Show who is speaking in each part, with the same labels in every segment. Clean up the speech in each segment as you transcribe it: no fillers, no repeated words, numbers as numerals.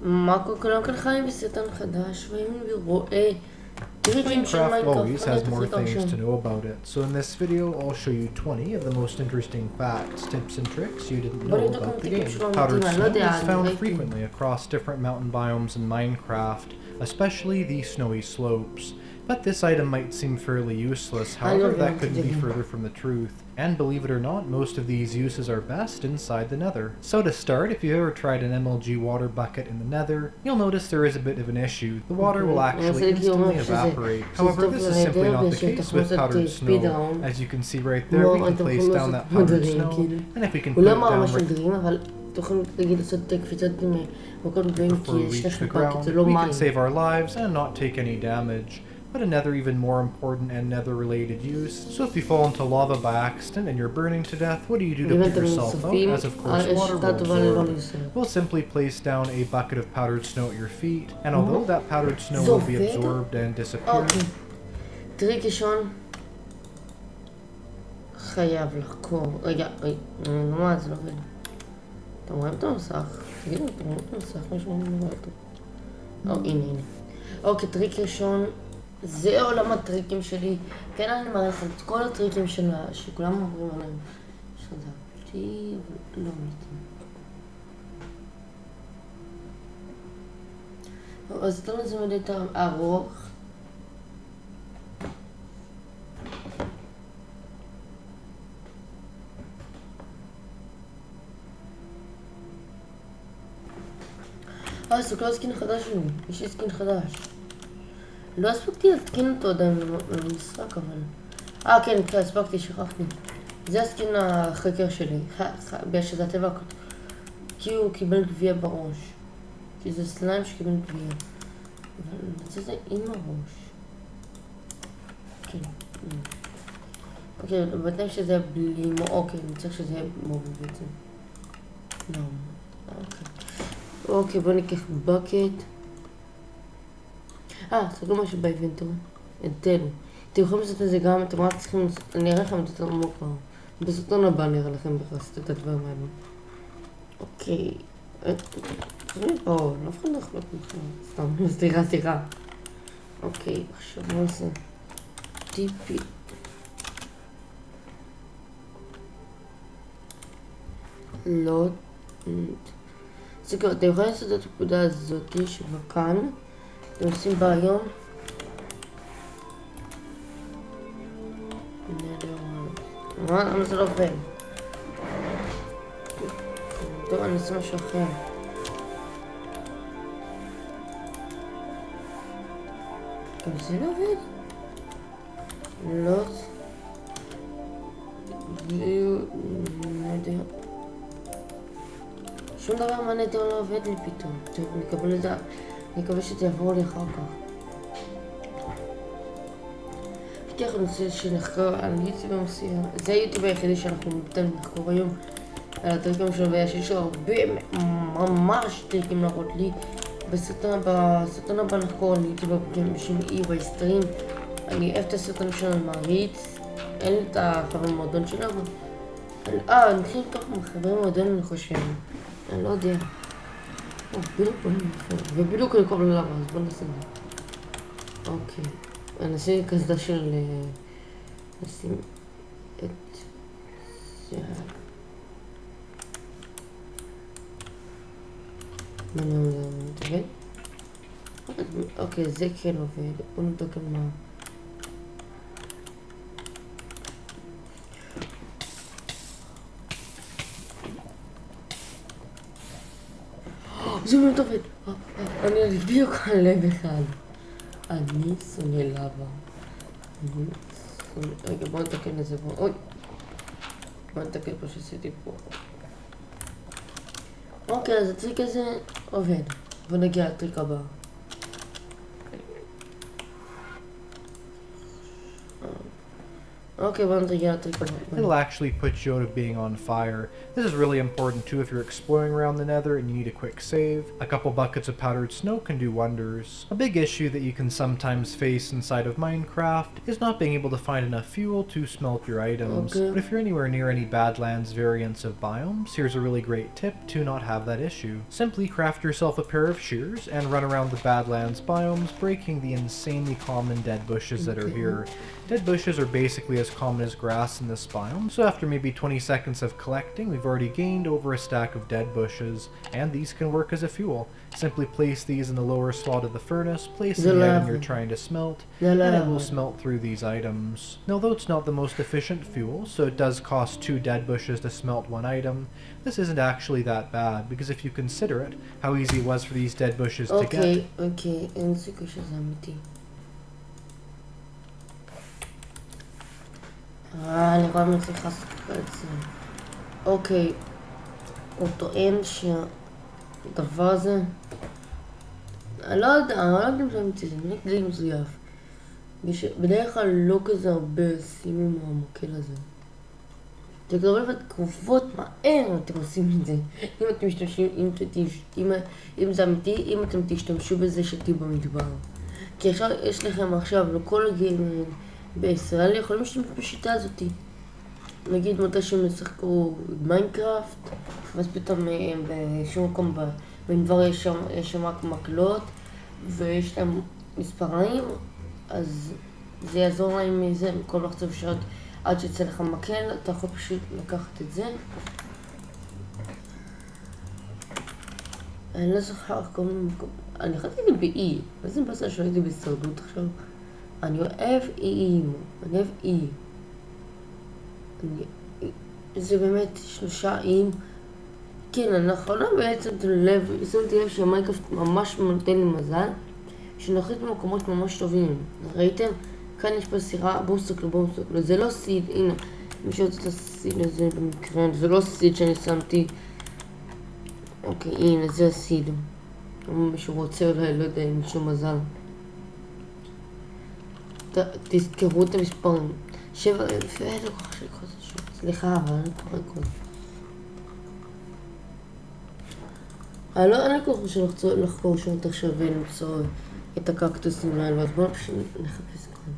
Speaker 1: מה כולם כאן חיים בסרטון חדש, ואם אני רואה טריקים של
Speaker 2: Minecraft always
Speaker 1: מיינקראפט,
Speaker 2: has more things to know about it, so in this video I'll show you 20 of the most interesting facts, tips and tricks you didn't know about the game. Powdered snow is found frequently across different mountain biomes in Minecraft, especially the snowy slopes. But this item might seem fairly useless, however that couldn't be further from the truth. And believe it or not, most of these uses are best inside the nether. So to start, if you've ever tried an MLG water bucket in the nether, you'll notice there is a bit of an issue. The water will actually instantly evaporate. However, this is simply not the case with powdered snow. As you can see right there, we can place down that powdered snow, and if we can put it down right before we reach the ground, we can save our lives and not take any damage. But another even more important and nether-related use. So if you fall into lava by accident and you're burning to death, what do you do to put yourself out? As of course water will absorb. We'll simply place down a bucket of powdered snow at your feet, and although that powdered snow will be absorbed and disappear.
Speaker 1: טריק ראשון חייב לחקור. רגע, מה זה לא עובד? אתם רואים את המסך? תגידו, אתם רואים את המסך? משהו אני רואה אותו. הנה. אוקיי, טריק ראשון. זה עולם הטריקים שלי. כן, אני מראה לכם את כל הטריקים שכולם אומרים עליהם. שדרתי, אבל לא מתאים. אז אתם לזה מדי יותר ארוך. זה לא סקין חדש שלי. יש לי סקין חדש. לא הספקתי להתקין אותו עדיין במשחק, אבל... כן, הספקתי, שכחתי. זה הסקין החקר שלי, שזה הטבע, כי הוא קיבל גביע בראש. כי זה סליים שקיבל גביע. אבל אני רוצה את זה עם הראש. כן. אוקיי, בינתיים שזה יהיה בלי... אוקיי, אני צריך שזה יהיה מוביל בעצם. לא, אוקיי, בואו ניקח בקט. סגרו משהו באינבנטורי. אתם יכולים לעשות את זה גם, אתם רק צריכים... אני אראה לכם את זה יותר כבר. בסרטון הבא אני אראה לכם לעשות את הדברים האלו. אוקיי. לא אף אחד לא יכולת מכם. סתם, סליחה. אוקיי, עכשיו בואו נעשה. טיפי. לא... סגרו, אתם יכולים לעשות את הנקודה הזאת שבכאן. אתם עושים בעיון. למה זה לא עובד? טוב, אני אעשה משהו אחר. גם זה לא עובד? לא. לא יודע. שום דבר מהנטר לא עובד לי פתאום. טוב, אני אקבל את זה. אני מקווה שזה יעבור לי אחר כך. פתח הנושא שנחקר על יוטיוב המסיע. זה היוטיוב היחידי שאנחנו נותנים לחקור היום על הטריקים שלו, ויש לו הרבה ממש טריקים להראות לי. בסרטון הבא נחקור על יוטיוב בשם באיסטרים. אני אוהב את הסרטון שלנו מעריץ. אין לי את החבר מועדון שלו, אבל... אני מתחיל לקח מחבר מועדון אני חושב. אני לא יודע. ובדיוק אני קורא ללמה, אז בוא נעשה את זה. אוקיי. אני אעשה קסדה של... נשים את... זה... מה עובד? אוקיי, זה כן עובד. בוא נבדוק על מה. זה באמת עובד. אני בדיוק על לב אחד. אני שונא לבה. רגע, בוא נתקן את זה פה. אוי. בוא נתקן פה שעשיתי פה. אוקיי, אז הטריק הזה עובד. בוא נגיע לטריק הבא. אוקיי, בוא נתרגל לטריק הבא.
Speaker 2: It'll actually put you out of being on fire. This is really important too if you're exploring around the nether and you need a quick save. A couple buckets of powdered snow can do wonders. A big issue that you can sometimes face inside of Minecraft is not being able to find enough fuel to smelt your items.
Speaker 1: Okay.
Speaker 2: But if you're anywhere near any Badlands variants of biomes, here's a really great tip to not have that issue. Simply craft yourself a pair of shears and run around the Badlands biomes, breaking the insanely common dead bushes that are here. Dead bushes are basically as common as grass in this biome, so after maybe 20 seconds of collecting, we've already gained over a stack of dead bushes, and these can work as a fuel. Simply place these in the lower slot of the furnace, place the item you're trying to smelt, and it will smelt through these items. Now though it's not the most efficient fuel, so it does cost 2 dead bushes to smelt one item, this isn't actually that bad, because if you consider it, how easy it was for these dead bushes to get.
Speaker 1: אוקיי, אין סיכוי שזה אמיתי. אני רואה מי צריך לעשות את זה. אוקיי, הוא טוען שהדבר הזה... אני לא יודע אם זה אמיתי, זה נראה די מזויף. בדרך כלל לא כזה הרבה שימו מהמקל הזה. זה כזה לבד תקופות מהר אתם עושים את זה. אם אתם משתמשים, אם זה אמיתי, אם אתם תשתמשו בזה שתהיו במדבר. כי עכשיו יש לכם עכשיו לכל הגיימרים בישראל יכולים להשתמש בשיטה הזאת. נגיד מתי שהם ישחקו במיינקראפט, ואז פתאום בשום מקום במדבר יש שם רק מקלות ויש להם מספריים, אז זה יעזור להם מזה, מכל מחצב שעות עד שיצא לך מקל, אתה יכול פשוט לקחת את זה. אני לא זוכר כל מיני מקום, אני חייתי לי באי, איזה בסדר שהייתי בהישרדות עכשיו. אני אוהב איים, אני אוהב אי. זה באמת 3 איים. כן, אנחנו לא בעצם שמתי לב שהמיינקראפט ממש נותן לי מזל, שנחליט במקומות ממש טובים. ראיתם? כאן יש פה סירה, בואו תסתכלו, זה לא סיד, הנה, מי שרוצה את הסיד הזה במקרה, זה לא סיד שאני שמתי. אוקיי, הנה, זה הסיד. מישהו רוצה אולי, לא יודע, עם מישהו מזל. תזכרו את המספרים. 7,000, אין לי כוח של כל זה שוב. סליחה, אבל אני קורא כל זה. אין לי כוח של לחקור שעות עכשיו ולמצוא את הקקטוסים האלו, אז בואו פשוט נחפש כאן.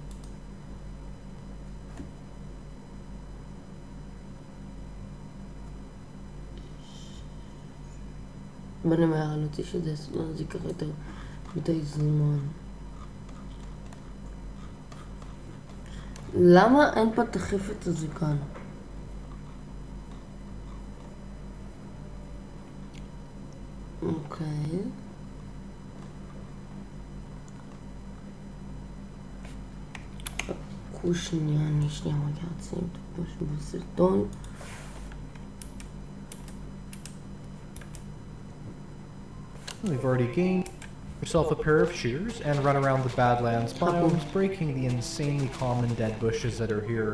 Speaker 1: בוא נמהר, אני רוצה שזה ייקח יותר מדי זמן. למה אין פה תחפת הזה כאן? אוקיי. חכו שנייה, אני רגע אעצים את משהו בסרטון.
Speaker 2: We've already gained yourself a pair of shears and run around the Badlands biomes, breaking the insanely common dead bushes that are here.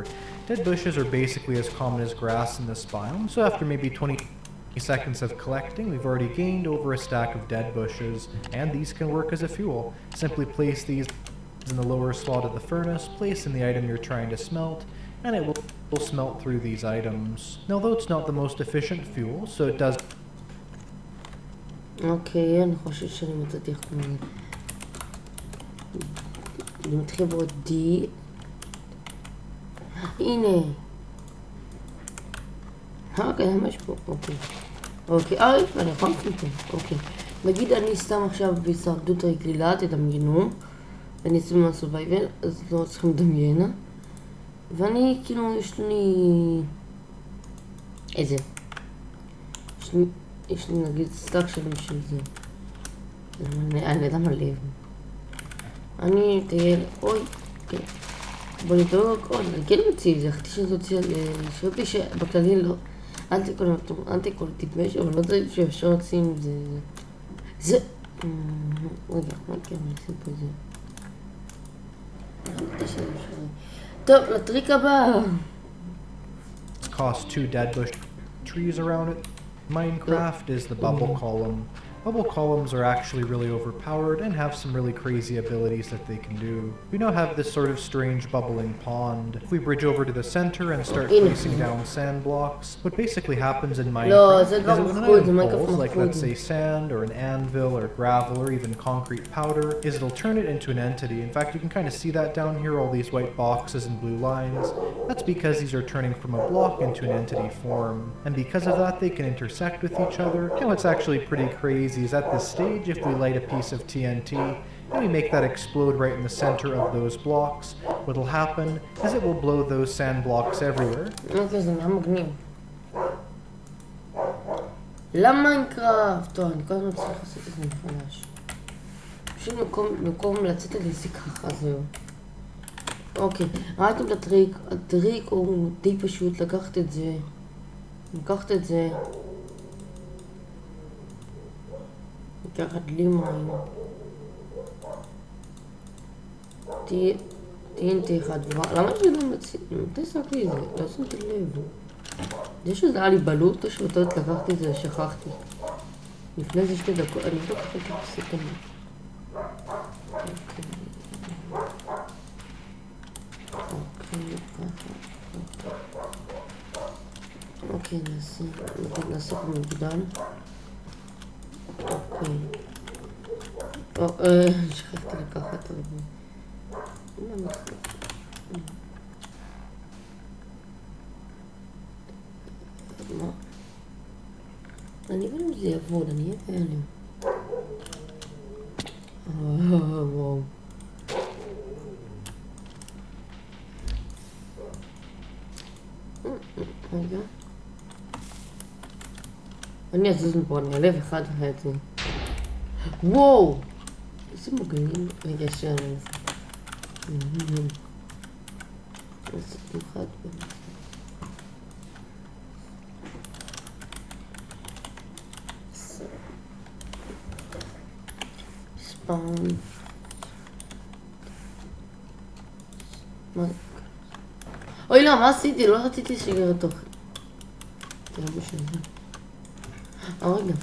Speaker 2: Dead bushes are basically as common as grass in this biome, so after maybe 20 seconds of collecting, we've already gained over a stack of dead bushes, and these can work as a fuel. Simply place these in the lower slot of the furnace, place in the item you're trying to smelt, and it will smelt through these items. Now, though it's not the most efficient fuel, so it does...
Speaker 1: אוקיי, אני חושב שאני מצאתי איך קוראים. אני מתחיל לראות D. הנה. אוקיי, מה יש פה? אוקיי, אני יכול לקליטה. אוקיי. נגיד אני סתם עכשיו בהישרדות רגילה, תדמיינו. ואני אעשה מהסורווייבל, אז לא צריכים לדמיין. ואני כאילו, יש לי... איזה? יש לי נגיד סטאק שלם של זה. אני יודע מה לב. אני אטייל, אוי, כן. בוא נדוק, אוי, אני כן מציב, זה חשבתי שזאת שרתי שבכללי לא, אל תקול טיפש, אבל לא יודע שאפשר לשים זה. רגע, מה כן, אני אשים פה זה. טוב, לטריק הבא.
Speaker 2: Cost 2 dead bush trees around it. Minecraft is the bubble column. Bubble columns are actually really overpowered and have some really crazy abilities that they can do. We now have this sort of strange bubbling pond. If we bridge over to the center and start placing down sand blocks, what basically happens in Minecraft is that when an item falls, like let's say sand or an anvil or gravel or even concrete powder, is it'll turn it into an entity. In fact, you can kind of see that down here, all these white boxes and blue lines. That's because these are turning from a block into an entity form. And because of that, they can intersect with each other. And what's actually pretty crazy is at this stage, if we light a piece of TNT and we make that explode right in the center of those blocks, what'll happen is it will blow those sand blocks everywhere.
Speaker 1: למיינקראפט, טוב, אני כל הזמן צריך לעשות את זה מחדש. פשוט במקום לצאת את זה ככה, זהו. אוקיי, ראיתם את הטריק, הטריק הוא די פשוט, לקחת את זה, לקחת לי מים, TNT אחד, למה יש לי גם מתי שמתי לי את זה? לא שמתי לב. זה שזה היה לי בלוט, השבטות לקחתי את זה, שכחתי. לפני זה 2 דקות, אני לא ככה תפסיק אני. אוקיי, נעשה פה מגדל. אוקיי. שכחתי לקחת הרבה. מה? אני לא יודע אם זה יעבוד, אני אהיה בהלם. וואו. רגע. אני אזוז מפה, אני אעלה אחד וחצי. וואו! איזה מגניב. רגע, שאני אעשה. לעשות אחד באמת. ספאון. מה? אוי לא, מה עשיתי? לא רציתי שיגר את תוכן. זה לא בשביל זה. רגע.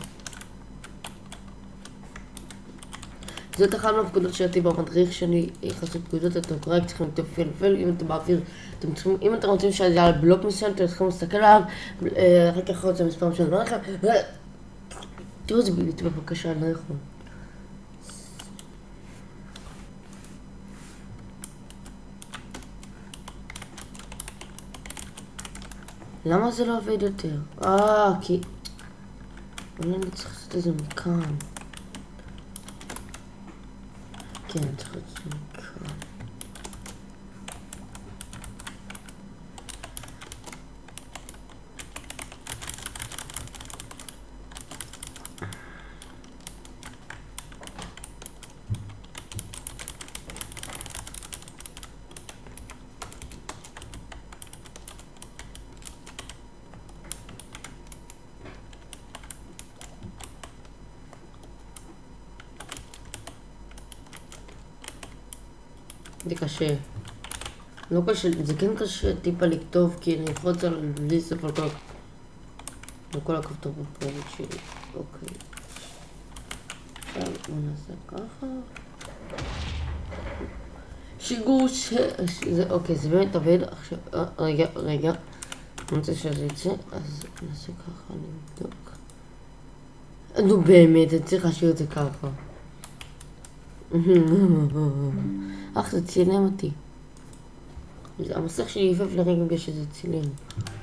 Speaker 1: זאת אחת מהפקודות שהייתי במדריך שאני חסות פקודות, אתם רק צריכים לתפעל, אם אתם באוויר, אם אתם רוצים שזה יהיה על בלוק מסוים, אתם צריכים להסתכל עליו, רק יכול להיות זה מספר שאני לא לכם, תראו את זה ביוטיוב בבקשה, אני לא יכול. למה זה לא עובד יותר? כי... אולי אני צריך לעשות את זה מכאן. כן, אני צריך לעשות את זה מכאן. זה קשה. לא קשה, זה כן קשה טיפה לכתוב, כי אני יכולת לסף על כל הכפתור בפרק שלי. אוקיי. עכשיו בוא נעשה ככה. שיגוש. אוקיי, זה באמת עובד. עכשיו, רגע. אני רוצה שזה יצא, אז נעשה ככה, נבדוק. נו באמת, אני צריך להשאיר את זה ככה. זה צילם אותי. המסך שלי יפף לרגע בגלל שזה צילם.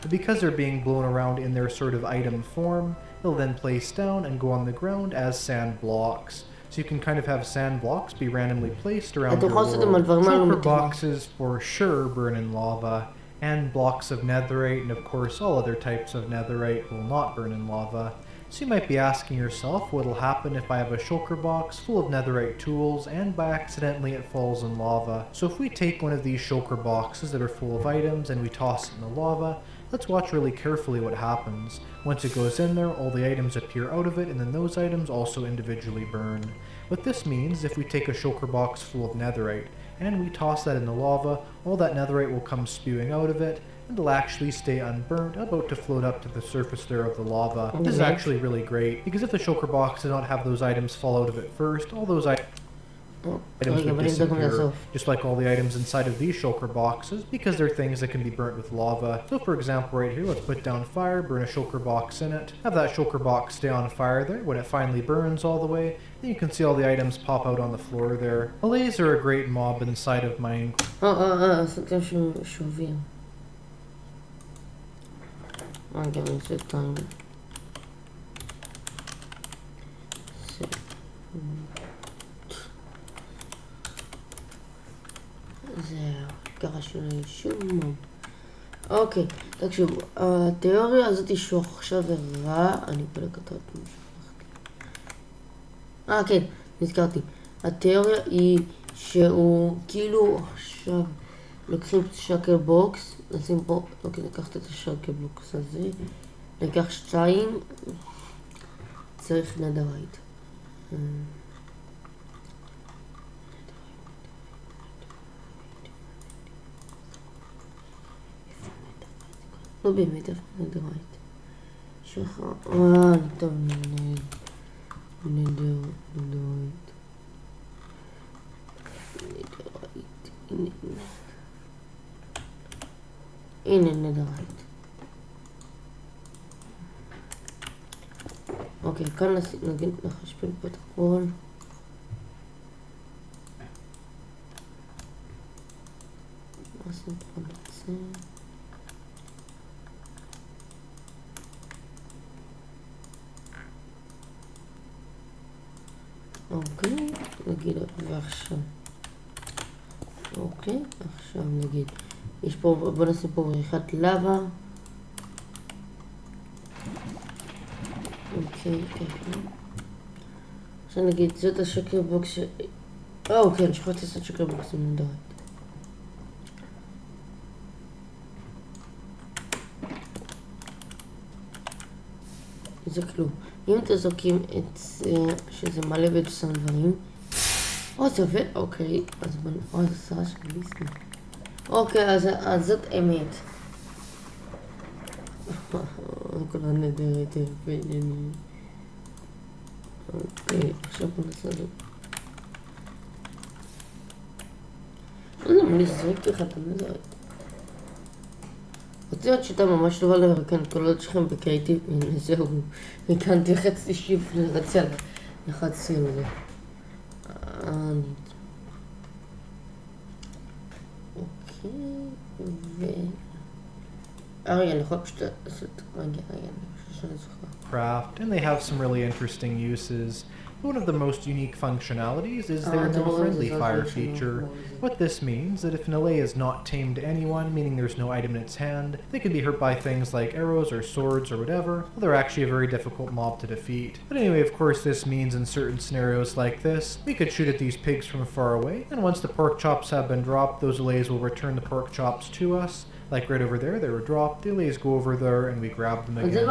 Speaker 2: Because they're being blown around in their sort of item form, they'll then place down and go on the ground as sand blocks. So you can kind of have sand blocks be randomly placed around your world. Choker boxes for sure burn in lava, and blocks of netherite, and of course all other types of netherite will not burn in lava. So you might be asking yourself what'll happen if I have a shulker box full of netherite tools and by accidentally it falls in lava. So if we take one of these shulker boxes that are full of items and we toss it in the lava, let's watch really carefully what happens. Once it goes in there, all the items appear out of it, and then those items also individually burn. What this means, if we take a shulker box full of netherite and we toss that in the lava, all that netherite will come spewing out of it, and it'll actually stay unburnt, about to float up to the surface there of the lava. This is actually really great, because if the shulker box did not have those items fall out of it first, all those items would disappear, just like all the items inside of these shulker boxes, because they're things that can be burnt with lava. So for example right here, let's put down fire, burn a shulker box in it, have that shulker box stay on fire there. When it finally burns all the way, then you can see all the items pop out on the floor there. Allays are a great mob inside of Minecraft.
Speaker 1: זהו, ככה שלא יהיה שום מום. אוקיי, תקשיבו, התיאוריה הזאת שהוא עכשיו הראה, אני בודק אותה עוד משהו. כן, נזכרתי. התיאוריה היא שהוא כאילו עכשיו לוקחים את השקר בוקס, נשים פה, אוקיי, לקחת את השקר בוקס הזה, לקח 2, צריך נדרייט. לא באמת, איפה נדרייט? שחר... טוב, נדרייט. הנה נדרייט. אוקיי, כאן נגיד נחשפן פה את הכל. נשים פה נצא. אוקיי, נגיד ועכשיו. אוקיי, עכשיו נגיד. יש פה, בוא נשים פה בריכת לבה. אוקיי, ככה. עכשיו נגיד, זאת השקר בוקס ש... אוקיי, אני שכחתי לעשות שקר בוקס עם נדרייט. זה כלום. אם אתם זוקים את זה, שזה מלא בצנברים, זה עובד, אוקיי, אז בוא נעשה שליסטי. אוקיי, אז זאת אמת. כל הנדרת בינינו. אוקיי, עכשיו בוא נעשה זאת. לא יודע מה לזרוק לך את הנדרת. רציתי להיות שיטה ממש טובה לרקן קולות שלכם בקריאיטיב, זהו, מכאן תלחצתי שיפט לרצל, לחצתי על זה. אוקיי, רגע, אני יכול פשוט לעשות, רגע, אני חושב שאני זוכר.
Speaker 2: And they have some really interesting uses. One of the most unique functionalities is their no-friendly fire feature. What this means is that if an allay is not tamed to anyone, meaning there's no item in its hand, they can be hurt by things like arrows or swords or whatever, well, they're actually a very difficult mob to defeat. But anyway, of course this means in certain scenarios like this, we could shoot at these pigs from far away, and once the pork chops have been dropped, those allays will return the pork chops to us. Like right over there, they were dropped, the allays go over there and we grab them again.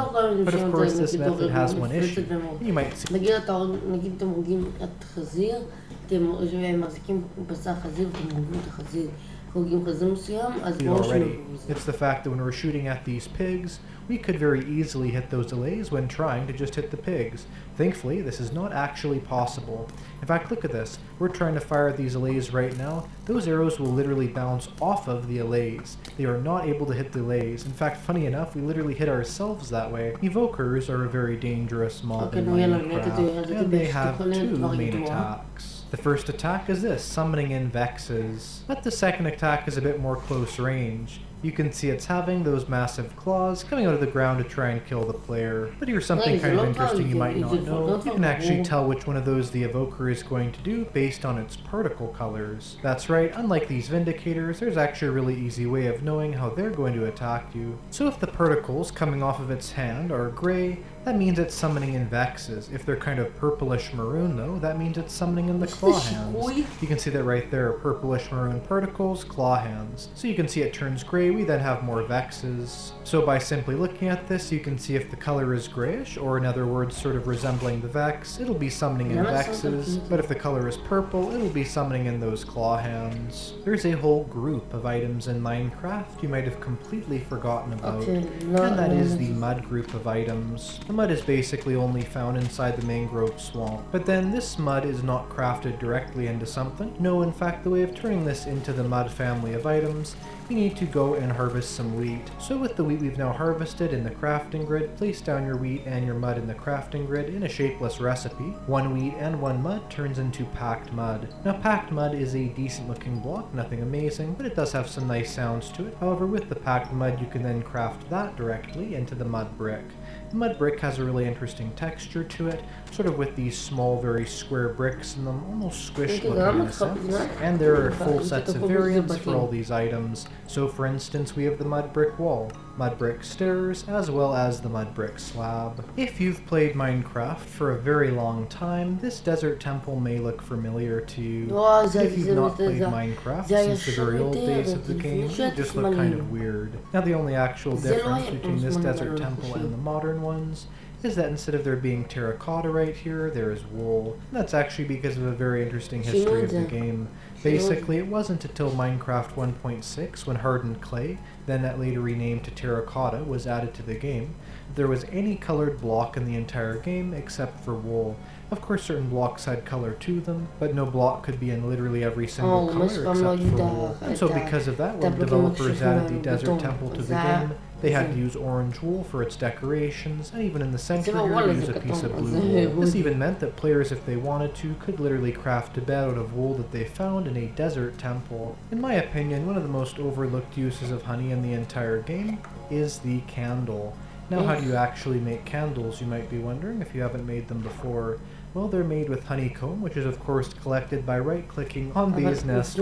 Speaker 2: But of course this method has one issue. You might see...
Speaker 1: נגיד אתם הורגים את חזיר, אתם מחזיקים בשר חזיר ואתם הורגים את החזיר. הורגים חזיר מסוים, אז בואו שנורגים.
Speaker 2: It's the fact that when we're shooting at these pigs, we could very easily hit those allays when trying to just hit the pigs. Thankfully, this is not actually possible. In fact, look at this. We're trying to fire these allays right now. Those arrows will literally bounce off of the allays. They are not able to hit the allays. In fact, funny enough, we literally hit ourselves that way. Evokers are a very dangerous mob in Minecraft, and they have two main attacks. The first attack is this, summoning in Vexes. But the second attack is a bit more close range. You can see it's having those massive claws coming out of the ground to try and kill the player. But here's something kind of interesting you might not know. You can actually tell which one of those the evoker is going to do based on its particle colors. That's right, unlike these Vindicators, there's actually a really easy way of knowing how they're going to attack you. So if the particles coming off of its hand are gray, that means it's summoning in Vexes. If they're kind of purplish maroon though, that means it's summoning in the claw hands. You can see that right there, purplish maroon particles, claw hands. So you can see it turns gray, we then have more Vexes. So by simply looking at this, you can see if the color is grayish, or in other words, sort of resembling the Vex, it'll be summoning in Vexes, but if the color is purple, it'll be summoning in those claw hands. There's a whole group of items in Minecraft you might have completely forgotten about, and that is the mud group of items. The mud is basically only found inside the mangrove swamp, but then this mud is not crafted directly into something. No, in fact, the way of turning this into the mud family of items, you need to go and harvest some wheat. So with the wheat we've now harvested in the crafting grid, place down your wheat and your mud in the crafting grid in a shapeless recipe. 1 wheat and 1 mud turns into packed mud. Now packed mud is a decent looking block, nothing amazing, but it does have some nice sounds to it. However, with the packed mud you can then craft that directly into the mud brick. The mud brick has a really interesting texture to it, sort of with these small, very square bricks in them, almost squished looking in a sense. And there are full sets of variants for all these items. So for instance, we have the mud brick wall, mud brick stairs, as well as the mud brick slab. If you've played Minecraft for a very long time, this desert temple may look familiar to you. But if you've not played Minecraft since the very old days of the game, it just look kind of weird. Now the only actual difference between this desert temple and the modern ones is that instead of there being terracotta right here, there is wool. And that's actually because of a very interesting history of the game. Basically, it wasn't until Minecraft 1.6, when hardened clay, then that later renamed to terracotta, was added to the game, there was any colored block in the entire game except for wool. Of course, certain blocks had color to them, but no block could be in literally every single color except for wool. And so because of that, when developers added the desert temple to the game, they had to use orange wool for its decorations, and even in the center here, use a piece of blue wool. This even meant that players, if they wanted to, could literally craft a bed out of wool that they found in a desert temple. In my opinion, one of the most overlooked uses of honey in the entire game is the candle. Now, how do you actually make candles, you might be wondering, if you haven't made them before? Well, they're made with honeycomb, which is of course collected by right-clicking on bees' nest.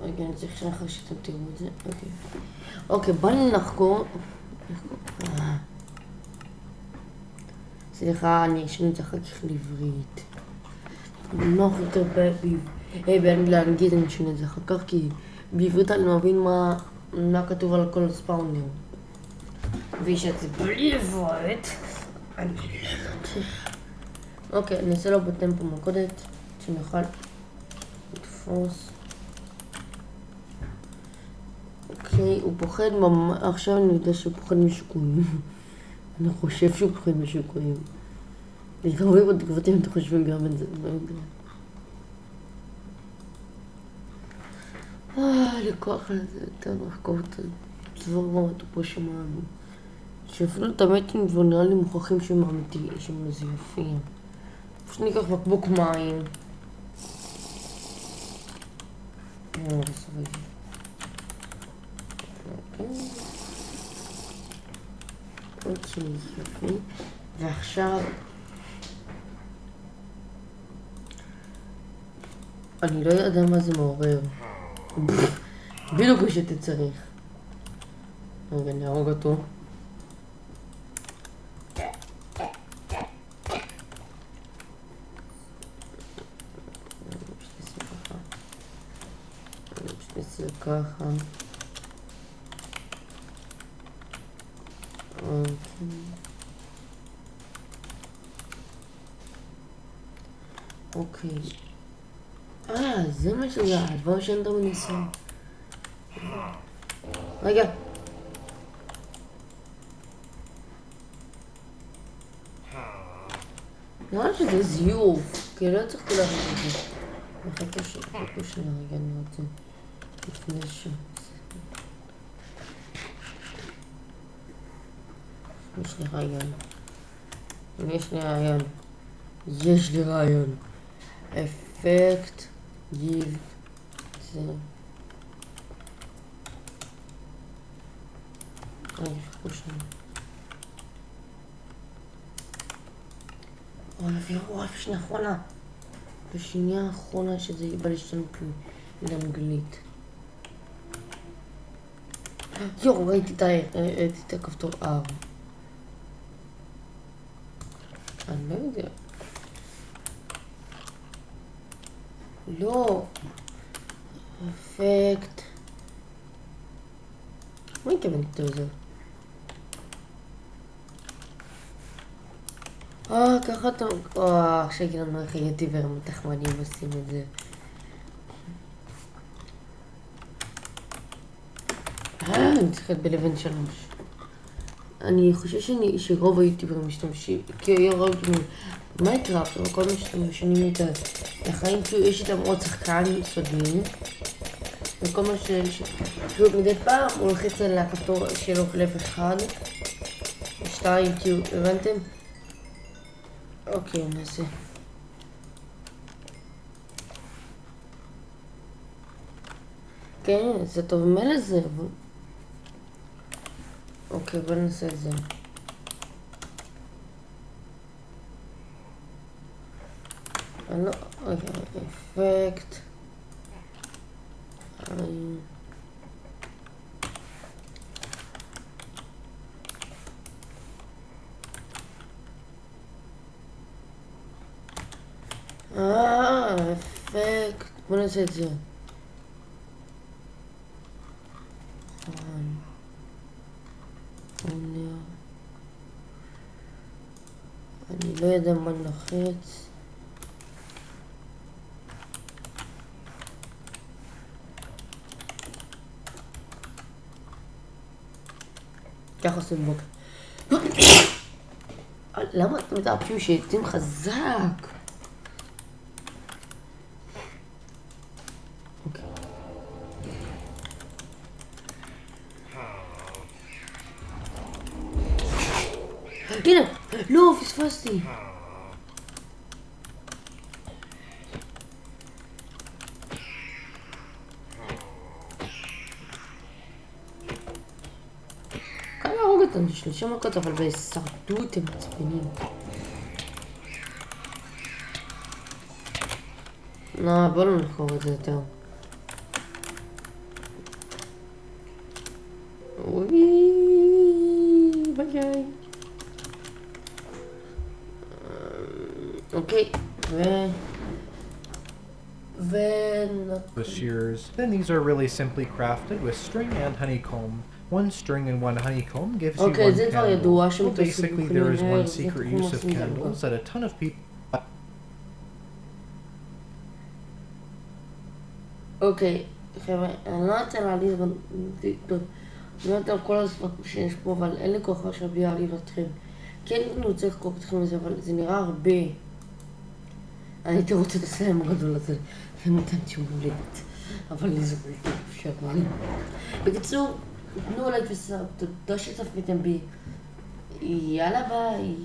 Speaker 1: רגע, אני צריך שאחר שאתם תראו את זה. אוקיי, בוא נחקור. סליחה, אני אשנה את זה אחר כך לעברית. נוח יותר באנגלית אני אשנה את זה אחר כך, כי בעברית אני מבין מה כתוב על כל ספאונר. ויש את זה בלי עברית. אני לא יודעת. אוקיי, אני אעשה לו בטמפו מלכודת, שנוכל לתפוס. אוקיי, הוא פוחד ממש, עכשיו אני יודע שהוא פוחד משוקויים. אני חושב שהוא פוחד משוקויים. תקראו בתגובות אם אתם חושבים גם את זה, לא יודע. לכוח לזה, יותר לחקור את הצבור במטו פה שמענו. שאפילו את המתים כבר נראה לי מוכרחים שהם אמיתיים, שהם מזויפים. פשוט ניקח בקבוק מים. עוד שמזויפים. ועכשיו אני לא יודע מה זה מעורר. בדיוק כמו שאתה צריך. רגע, נהרוג אותו. נעשה ככה. אוקיי. זה מה שזה, הדבר שאין אתה מנסה. רגע. נראה שזה זיוף, כי לא צריך כולה לעשות את זה. מחכה שנייה, רגע, אני רוצה לפני ש... יש לי רעיון. יש לי רעיון. אפקט גיב זה. רגע, חכו שנייה. שנייה האחרונה. בשנייה האחרונה שזה יבא להשתנות לאנגלית. יואו, ראיתי את הכפתור R. אני לא יודע. לא. אפקט. מה התכוונתי לזה? ככה אתה... עכשיו גילנו איך הייתי ורמתחמנים עושים את זה. אני צריכה להיות בלבן 3. אני חושב שרוב היוטיוברים משתמשים, כי רוב במיינקראפט, אבל כל מה שאתם משנים את החיים, כאילו יש איתם עוד שחקן סודיים, וכל מה כאילו מדי פעם הוא לוחץ על הכפתור שלו לב 1, 2, כאילו, הבנתם? אוקיי, נעשה. כן, זה טוב מלא זה, אבל... אוקיי, בוא נעשה את זה. אני לא... אפקט. אפקט. בוא נעשה את זה. אני לא יודע מה נלחץ. ככה עושים בוקר. למה אתם מתאפשים שיצאים חזק? הנה, לא, פספסתי. קל להרוג אותם 30 מכות, אבל בהישרדות הם מצפינים. בוא לא נחקור את זה יותר. ביי. Okay,
Speaker 2: the shears. Then these are really simply crafted with string and honeycomb. One string and one honeycomb gives you one candle. Well, basically, there is one secret use of candles that a ton of people...
Speaker 1: Okay, חבר'ה, אני לא רוצה להעליב כל הזמן שיש פה, אבל אין לי כוח עכשיו להעליב אתכם. כן, אני רוצה לחקור אתכם לזה, אבל זה נראה הרבה. אני הייתי רוצה את הסלם הגדול הזה, זה נותן תשמולת, אבל זה בלתי אפשרי. בקיצור, תנו לייק וסאב, תודה שצפיתם בי. יאללה ביי.